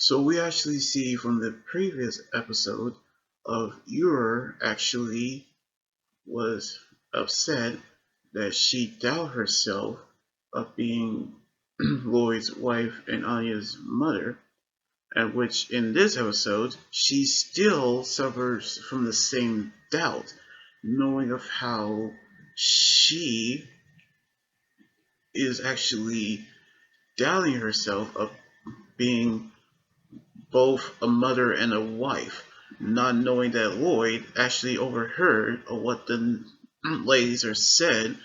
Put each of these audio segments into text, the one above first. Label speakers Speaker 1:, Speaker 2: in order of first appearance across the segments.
Speaker 1: So we actually see from the previous episode of Ur actually was upset that she doubted herself of being Lloyd's wife and Anya's mother, at which in this episode she still suffers from the same doubt, knowing of how she is actually doubting herself of being both a mother and a wife, not knowing that Lloyd actually overheard what the ladies are said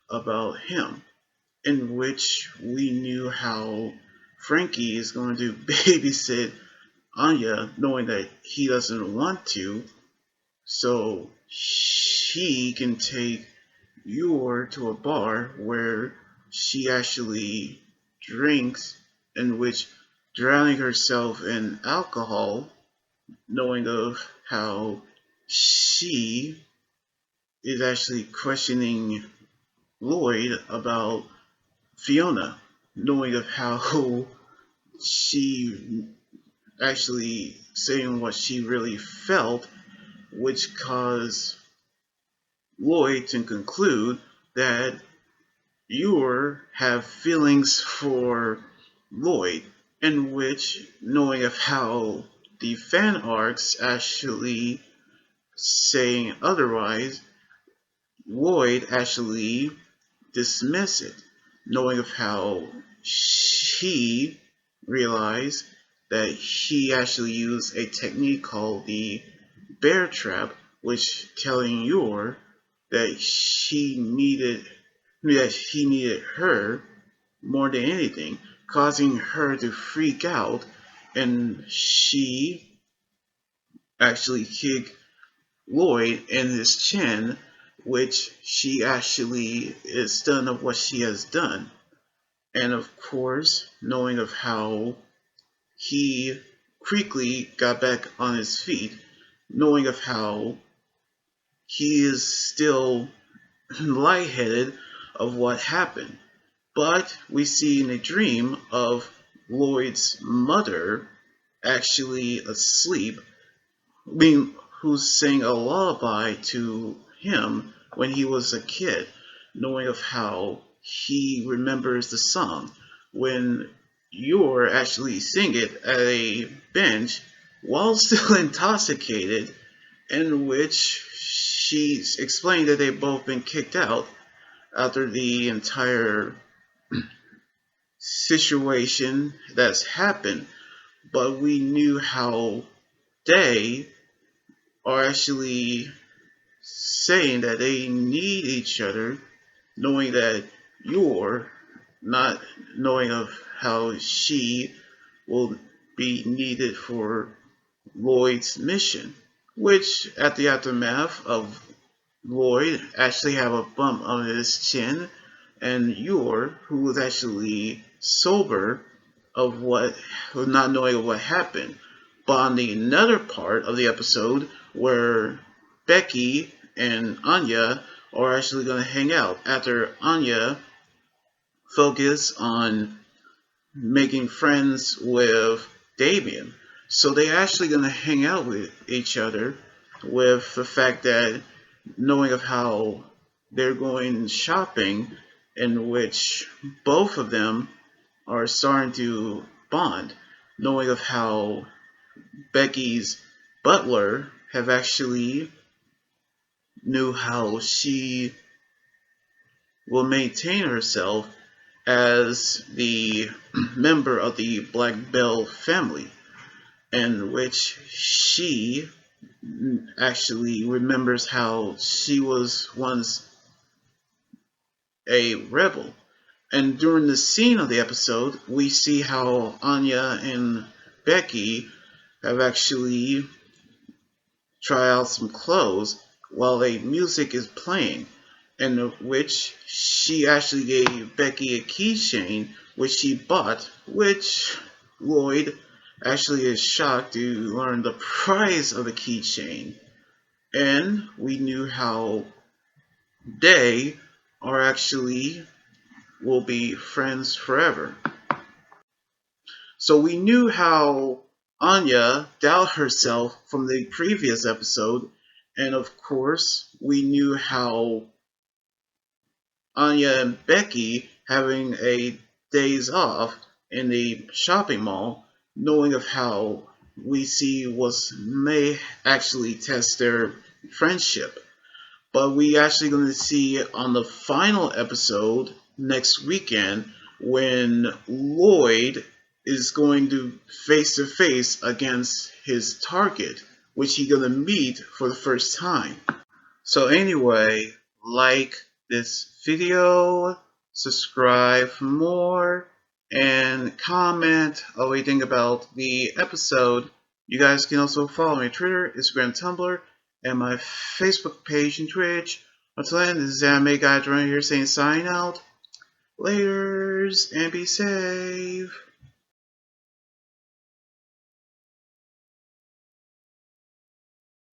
Speaker 1: about him, in which we knew how Frankie is going to babysit Anya, knowing that he doesn't want to, so she can take Yor to a bar where she actually drinks, in which drowning herself in alcohol, knowing of how she is actually questioning Lloyd about Fiona, knowing of how she actually saying what she really felt, which caused Lloyd to conclude that you have feelings for Lloyd, in which, knowing of how the fan arcs actually saying otherwise, Lloyd actually dismiss it, knowing of how she realized that he actually used a technique called the bear trap, which telling Yor that he needed her more than anything, causing her to freak out, and she actually kicked Lloyd in his chin, which she actually is stunned of what she has done. And of course, knowing of how he quickly got back on his feet, knowing of how he is still lightheaded of what happened. But we see in a dream of Lloyd's mother actually asleep, being who's saying a lullaby to him when he was a kid, knowing of how he remembers the song when you're actually sing it at a bench while still intoxicated, in which she explained that they've both been kicked out after the entire situation that's happened. But we knew how they are actually saying that they need each other, knowing that you're not knowing of how she will be needed for Lloyd's mission, which at the aftermath of Lloyd actually have a bump on his chin, and Yor, who was actually sober of not knowing what happened. But on the another part of the episode where Becky and Anya are actually going to hang out after Anya focus on making friends with Damien. So they're actually going to hang out with each other with the fact that knowing of how they're going shopping, in which both of them are starting to bond, knowing of how Becky's butler have actually knew how she will maintain herself as the member of the Black Bell family, in which she actually remembers how she was once a rebel. And during the scene of the episode, we see how Anya and Becky have actually tried out some clothes while a music is playing, in which she actually gave Becky a keychain which she bought, which Lloyd actually is shocked to learn the price of the keychain. And we knew how they are actually will be friends forever. So we knew how Anya doubt herself from the previous episode, and of course, we knew how Anya and Becky having a days off in the shopping mall, knowing of how we see was may actually test their friendship. But we actually going to see on the final episode next weekend when Lloyd is going to face against his target, which he gonna meet for the first time. So anyway, like this video, subscribe for more, and comment what you think about the episode. You guys can also follow me on Twitter, Instagram, Tumblr, and my Facebook page and Twitch. Until then, this is Anime Guy right here saying sign out. Laters, and be safe.